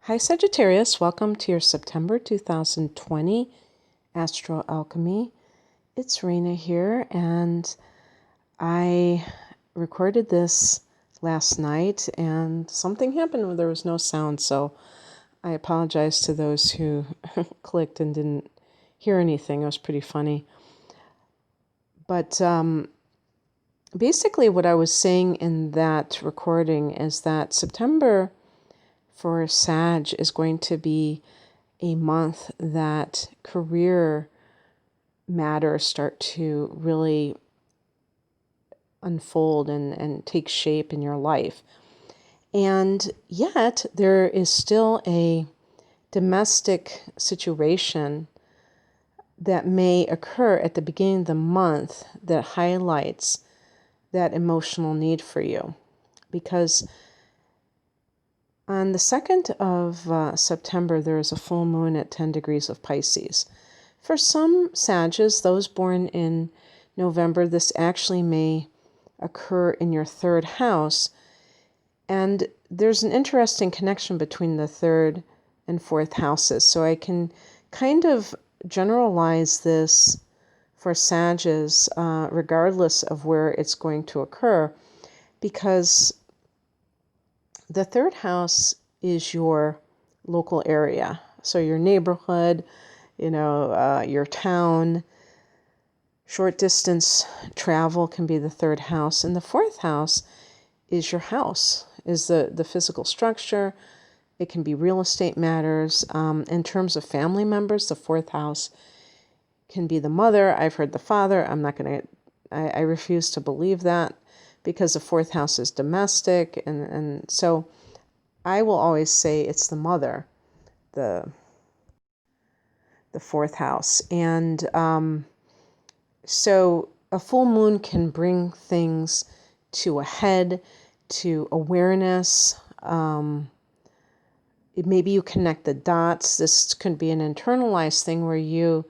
Hi Sagittarius, welcome to your September 2020 Astro Alchemy. It's Rena here, and I recorded this last night and something happened where there was no sound, so I apologize to those who clicked and didn't hear anything. It was pretty funny. But basically what I was saying in that recording is that September for Sag is going to be a month that career matters start to really unfold and take shape in your life. And yet there is still a domestic situation that may occur at the beginning of the month that highlights that emotional need for you. Because on the 2nd of September, there is a full moon at 10 degrees of Pisces. For some Sages, those born in November, this actually may occur in your third house. And there's an interesting connection between the third and fourth houses. So I can kind of generalize this for Sages, regardless of where it's going to occur, because the third house is your local area. So your neighborhood, your town. Short distance travel can be the third house. And the fourth house is your house, is the physical structure. It can be real estate matters. In terms of family members, the fourth house can be the mother. I've heard the father. I refuse to believe that, because the fourth house is domestic. And so I will always say it's the mother, the fourth house. And so a full moon can bring things to a head, to awareness. Maybe you connect the dots. This could be an internalized thing where you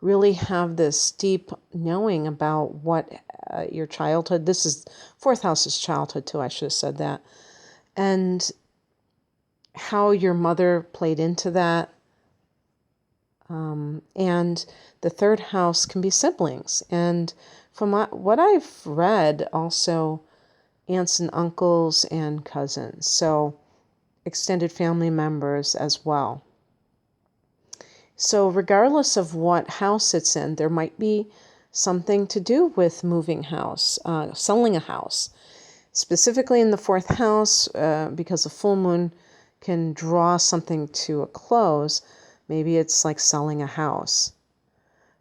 really have this deep knowing about what your childhood, this is fourth house is childhood too, I should have said that, and how your mother played into that. And the third house can be siblings. And from what I've read, also aunts and uncles and cousins. So extended family members as well. So regardless of what house it's in, there might be something to do with moving house, selling a house. Specifically in the fourth house, because a full moon can draw something to a close. Maybe it's like selling a house.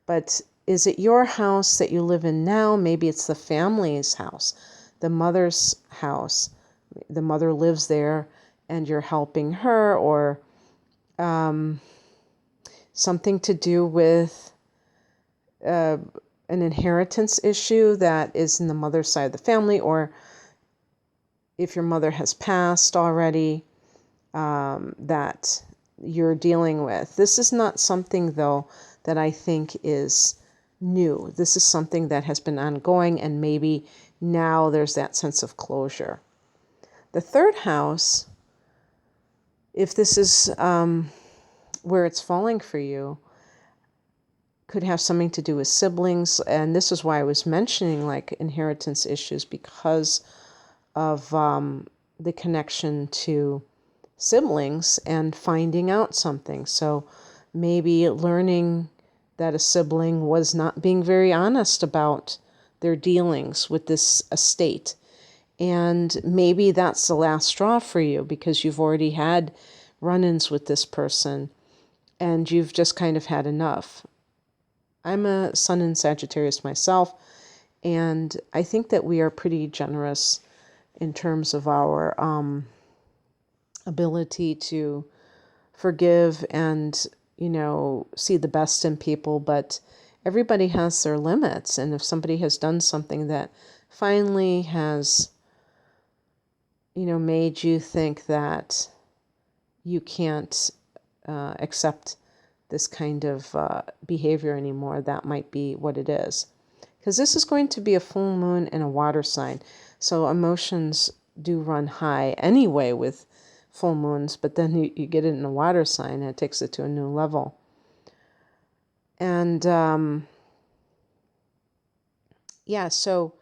But is it your house that you live in now? Maybe it's the family's house, the mother's house. The mother lives there and you're helping her, or something to do with an inheritance issue that is in the mother's side of the family, or if your mother has passed already, that you're dealing with. This is not something, though, that I think is new. This is something that has been ongoing, and maybe now there's that sense of closure. The third house, if this is where it's falling for you, could have something to do with siblings. And this is why I was mentioning like inheritance issues, because of the connection to siblings and finding out something. So maybe learning that a sibling was not being very honest about their dealings with this estate. And maybe that's the last straw for you, because you've already had run-ins with this person and you've just kind of had enough. I'm a sun in Sagittarius myself, and I think that we are pretty generous in terms of our ability to forgive and, see the best in people. But everybody has their limits. And if somebody has done something that finally has, made you think that you can't accept this kind of behavior anymore, that might be what it is. Because this is going to be a full moon in a water sign. So emotions do run high anyway with full moons, but then you get it in a water sign and it takes it to a new level. And yeah, so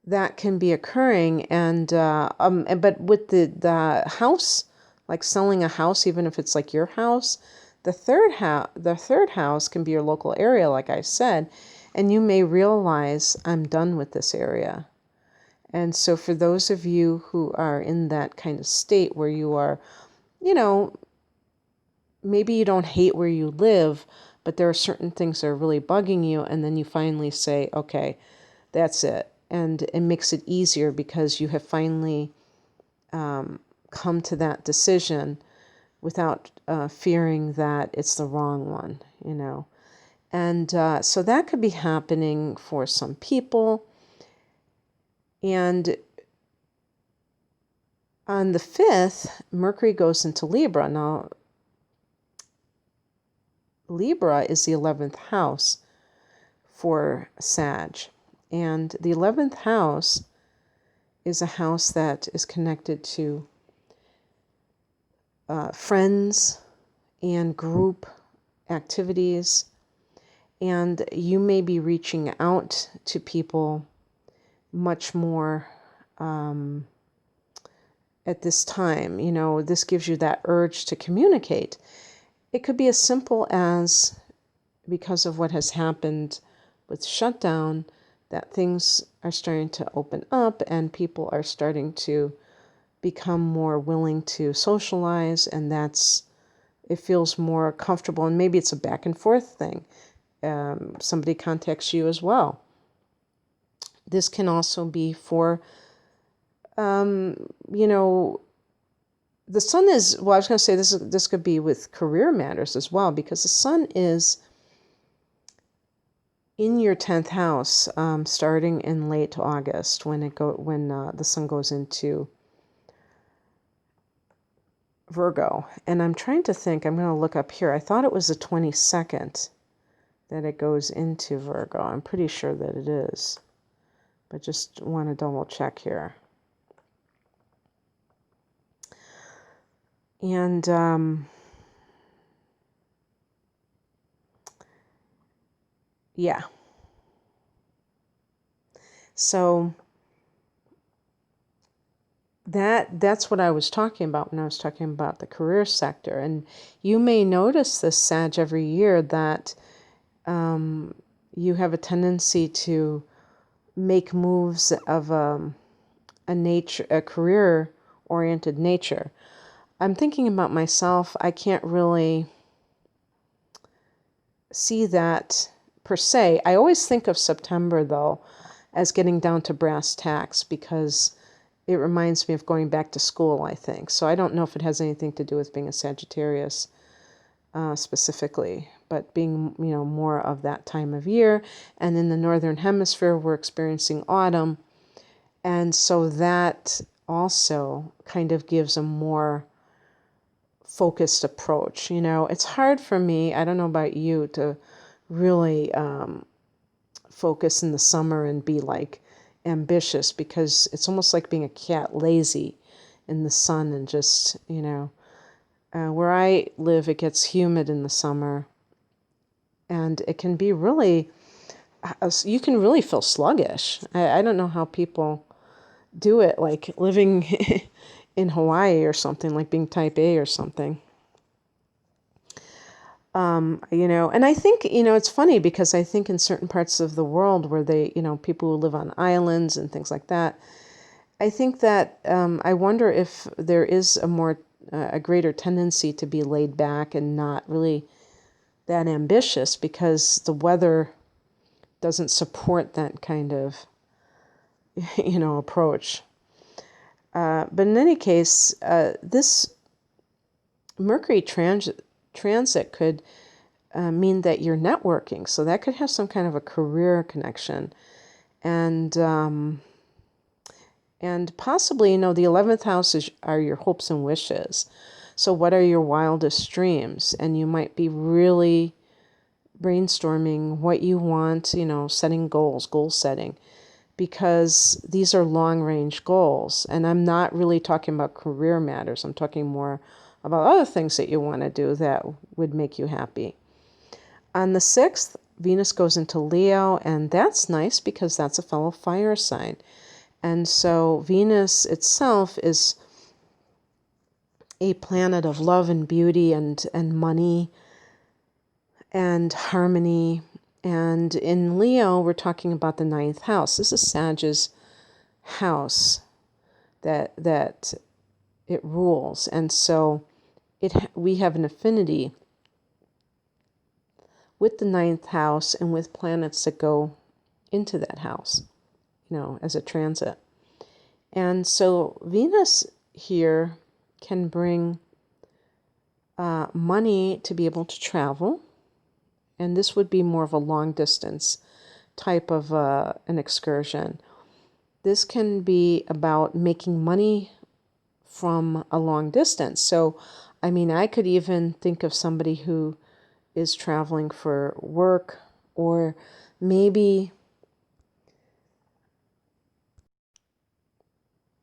that can be occurring. And but with the house, like selling a house, even if it's like your house, the third house can be your local area, like I said, and you may realize, I'm done with this area. And so for those of you who are in that kind of state where you are, maybe you don't hate where you live, but there are certain things that are really bugging you, and then you finally say, okay, that's it. And it makes it easier because you have finally come to that decision without fearing that it's the wrong one, And so that could be happening for some people. And on the 5th, Mercury goes into Libra. Now, Libra is the 11th house for Sag. And the 11th house is a house that is connected to friends and group activities. And you may be reaching out to people much more at this time. This gives you that urge to communicate. It could be as simple as, because of what has happened with shutdown, that things are starting to open up and people are starting to become more willing to socialize, and it feels more comfortable. And maybe it's a back and forth thing. Somebody contacts you as well. This can also be for, the sun is, well, I was going to say this could be with career matters as well, because the sun is in your 10th house, starting in late August when the sun goes into Virgo. And I'm trying to think, I'm going to look up here. I thought it was the 22nd that it goes into Virgo. I'm pretty sure that it is, but just want to double check here. And yeah. So that's what I was talking about when I was talking about the career sector. And you may notice this, Sag, every year that you have a tendency to make moves of a career-oriented nature. I'm thinking about myself. I can't really see that per se. I always think of September, though, as getting down to brass tacks, because it reminds me of going back to school, I think. So I don't know if it has anything to do with being a Sagittarius specifically, but being, more of that time of year. And in the Northern Hemisphere, we're experiencing autumn. And so that also kind of gives a more focused approach. It's hard for me, I don't know about you, to really focus in the summer and be like ambitious, because it's almost like being a cat, lazy in the sun, and just, where I live, it gets humid in the summer, and it can be really, you can really feel sluggish. I don't know how people do it, like living in Hawaii or something, like being type A or something. And I think, it's funny because I think in certain parts of the world where they, people who live on islands and things like that, I think that I wonder if there is a greater tendency to be laid back and not really that ambitious, because the weather doesn't support that kind of, approach. But in any case, this Mercury transit could mean that you're networking. So that could have some kind of a career connection. And possibly, the 11th house are your hopes and wishes. So what are your wildest dreams? And you might be really brainstorming what you want, setting goal setting. because these are long-range goals. And I'm not really talking about career matters. I'm talking more about other things that you want to do that would make you happy. On the 6th, Venus goes into Leo, and that's nice because that's a fellow fire sign. And so Venus itself is a planet of love and beauty and money and harmony. And in Leo, we're talking about the 9th house. This is Sag's house that it rules. And so we have an affinity with the 9th house and with planets that go into that house, as a transit. And so Venus here can bring money to be able to travel. And this would be more of a long distance type of an excursion. This can be about making money from a long distance. So, I could even think of somebody who is traveling for work, or maybe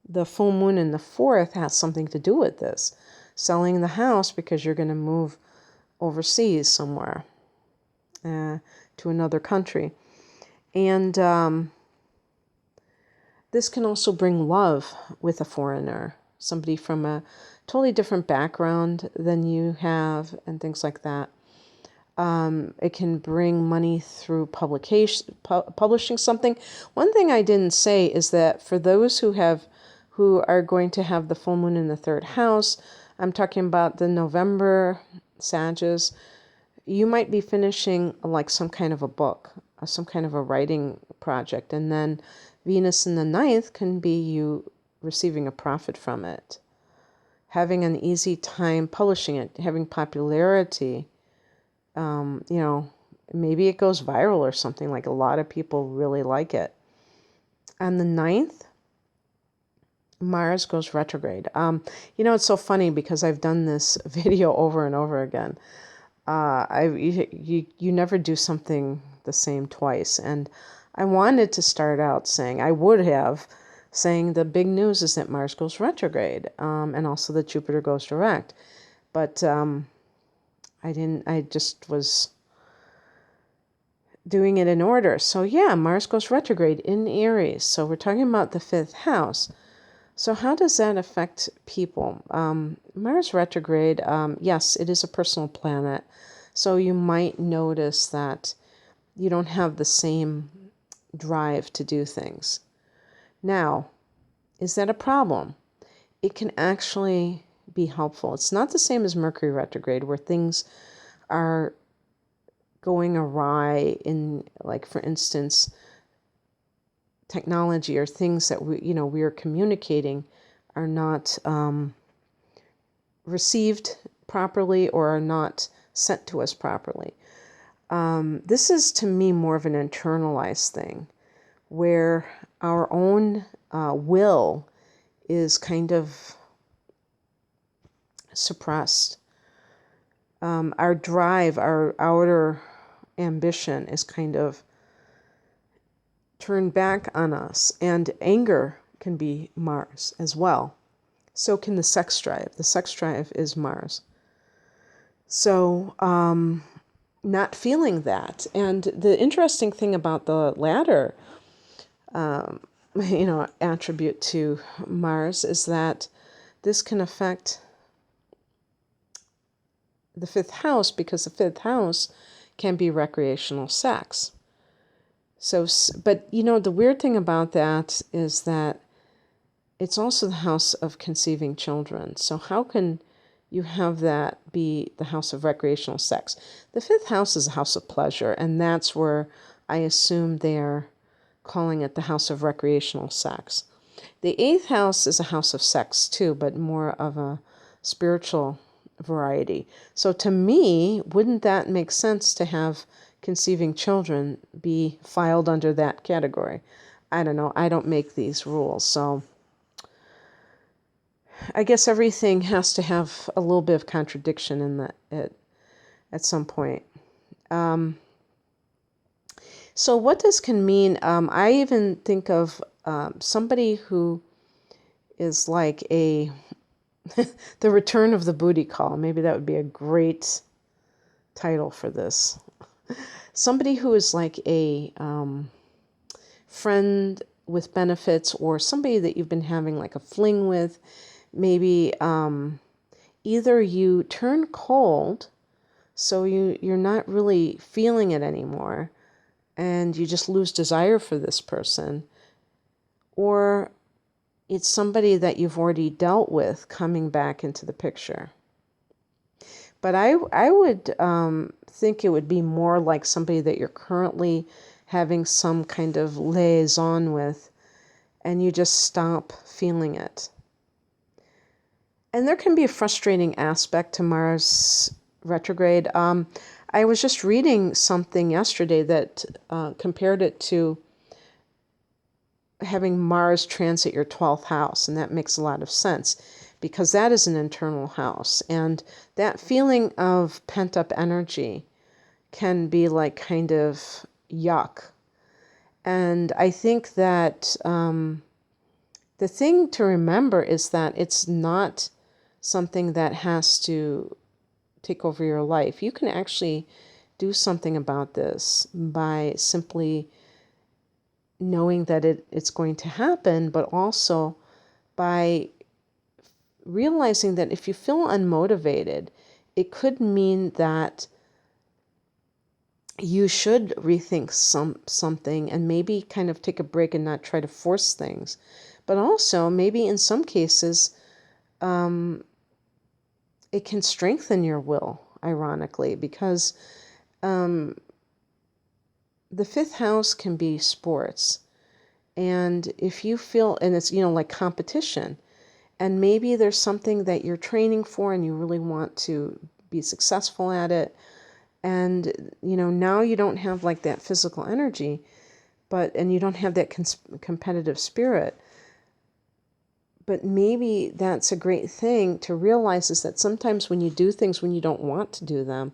the full moon in the 4th has something to do with this. Selling the house because you're going to move overseas somewhere, to another country. And this can also bring love with a foreigner, somebody from a totally different background than you have, and things like that. It can bring money through publishing something. One thing I didn't say is that for those who are going to have the full moon in the 3rd house, I'm talking about the November Sages, you might be finishing like some kind of a book, some kind of a writing project. And then Venus in the 9th can be you receiving a profit from it, having an easy time publishing it, having popularity. Maybe it goes viral or something, like a lot of people really like it. On the 9th, Mars goes retrograde. It's so funny because I've done this video over and over again. You never do something the same twice. And I wanted to start out saying the big news is that Mars goes retrograde, and also that Jupiter goes direct. But I didn't. I just was doing it in order. So yeah, Mars goes retrograde in Aries. So we're talking about the 5th house. So how does that affect people? Mars retrograde, yes, it is a personal planet. So you might notice that you don't have the same drive to do things. Now, is that a problem? It can actually be helpful. It's not the same as Mercury retrograde, where things are going awry in, like, for instance, technology, or things that we are communicating are not received properly or are not sent to us properly. This is, to me, more of an internalized thing, where our own will is kind of suppressed. Our drive, our outer ambition is kind of turned back on us. And anger can be Mars as well. So can the sex drive. The sex drive is Mars. So not feeling that. And the interesting thing about the latter attribute to Mars is that this can affect the 5th house, because the 5th house can be recreational sex. So, but the weird thing about that is that it's also the house of conceiving children. So how can you have that be the house of recreational sex? The 5th house is a house of pleasure, and that's where I assume they're calling it the house of recreational sex. The 8th house is a house of sex too, but more of a spiritual variety. So to me, wouldn't that make sense to have conceiving children be filed under that category? I don't know. I don't make these rules. So I guess everything has to have a little bit of contradiction in that at some point. So what this can mean, I even think of somebody who is like the return of the booty call. Maybe that would be a great title for this. Somebody who is like a friend with benefits, or somebody that you've been having like a fling with. Maybe either you turn cold, so you're not really feeling it anymore, and you just lose desire for this person, or it's somebody that you've already dealt with coming back into the picture. But I would think it would be more like somebody that you're currently having some kind of liaison with, and you just stop feeling it. And there can be a frustrating aspect to Mars retrograde. I was just reading something yesterday that compared it to having Mars transit your 12th house, and that makes a lot of sense because that is an internal house, and that feeling of pent-up energy can be like kind of yuck. And I think that the thing to remember is that it's not something that has to take over your life. You can actually do something about this by simply knowing that it's going to happen, but also by realizing that if you feel unmotivated, it could mean that you should rethink something and maybe kind of take a break and not try to force things. But also, maybe in some cases, it can strengthen your will, ironically, because the fifth house can be sports. And if you feel, and it's, like competition, and maybe there's something that you're training for and you really want to be successful at it. And, now you don't have like that physical energy, and you don't have that competitive spirit. But maybe that's a great thing to realize, is that sometimes when you do things when you don't want to do them,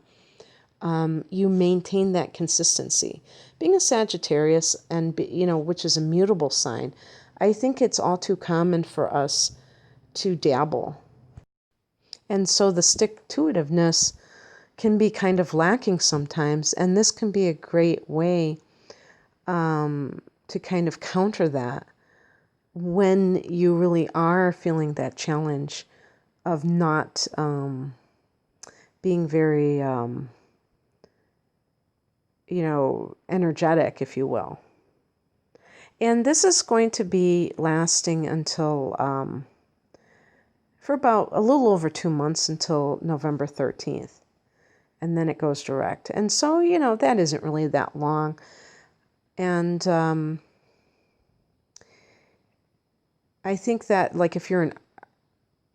you maintain that consistency. Being a Sagittarius, and which is a mutable sign, I think it's all too common for us to dabble. And so the stick-to-itiveness can be kind of lacking sometimes, and this can be a great way to kind of counter that when you really are feeling that challenge of not being very, energetic, if you will. And this is going to be lasting until, for about a little over 2 months, until November 13th. And then it goes direct. And so, that isn't really that long. And I think that, like, if you're an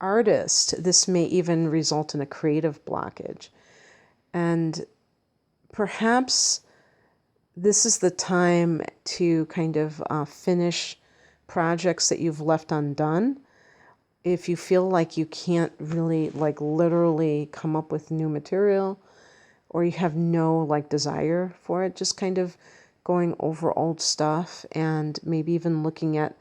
artist, this may even result in a creative blockage. And perhaps this is the time to kind of finish projects that you've left undone. If you feel like you can't really, like, literally come up with new material, or you have no, like, desire for it, just kind of going over old stuff and maybe even looking at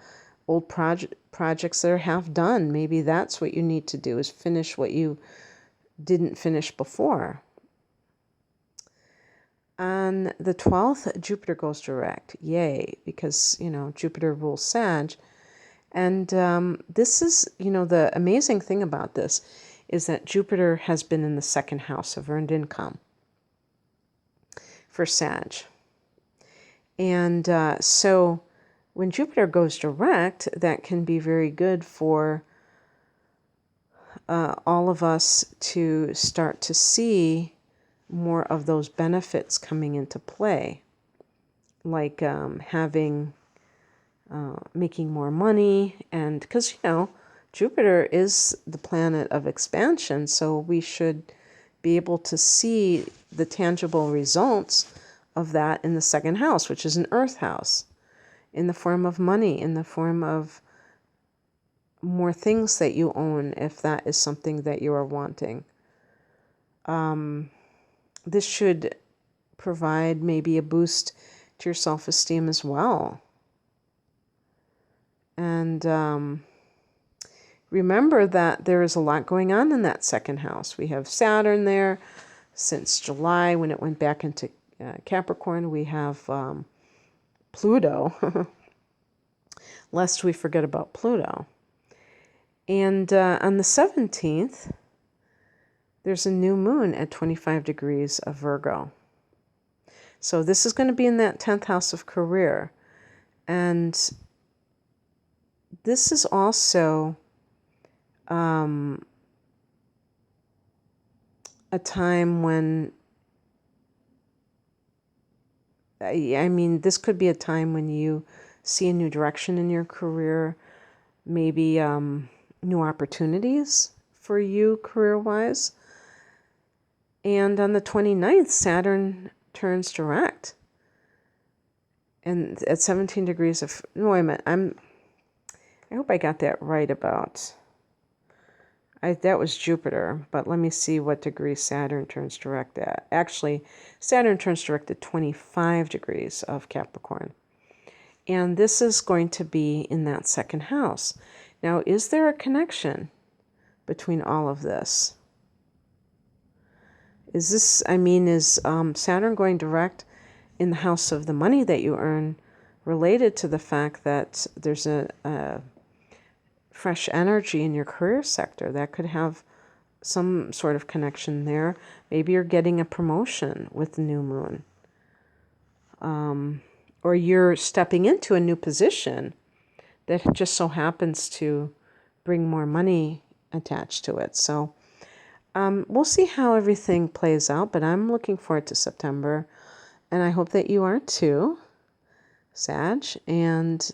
old projects that are half done. Maybe that's what you need to do, is finish what you didn't finish before. On the 12th, Jupiter goes direct. Yay, because, Jupiter rules Sag. And this is, the amazing thing about this is that Jupiter has been in the second house of earned income for Sag. And so when Jupiter goes direct, that can be very good for all of us to start to see more of those benefits coming into play, like making more money. And because, Jupiter is the planet of expansion, so we should be able to see the tangible results of that in the second house, which is an earth house, in the form of money, in the form of more things that you own, if that is something that you are wanting. This should provide maybe a boost to your self-esteem as well. And remember that there is a lot going on in that second house. We have Saturn there since July when it went back into Capricorn. We have Pluto, lest we forget about Pluto. And on the 17th, there's a new moon at 25 degrees of Virgo. So this is going to be in that 10th house of career. And this is also a time when, I mean, this could be a time when you see a new direction in your career, maybe new opportunities for you career-wise. And on the 29th, Saturn turns direct. And at 17 degrees of, no, wait a minute, I hope I got that right about, that was Jupiter, but let me see what degree Saturn turns direct at. Actually, Saturn turns direct at 25 degrees of Capricorn. And this is going to be in that second house. Now, is there a connection between all of this? Is this, I mean, is Saturn going direct in the house of the money that you earn related to the fact that there's a fresh energy in your career sector? That could have some sort of connection there. Maybe you're getting a promotion with the new moon. Or you're stepping into a new position that just so happens to bring more money attached to it. So we'll see how everything plays out, but I'm looking forward to September, and I hope that you are too, Sag. And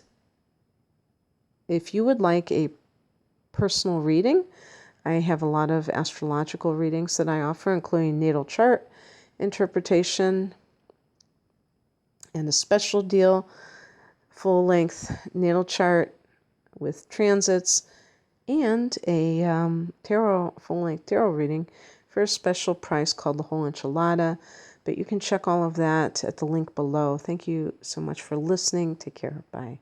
if you would like a personal reading, I have a lot of astrological readings that I offer, including natal chart interpretation and a special deal, full-length natal chart with transits, and a full-length tarot reading for a special price called the Whole Enchilada. But you can check all of that at the link below. Thank you so much for listening. Take care. Bye.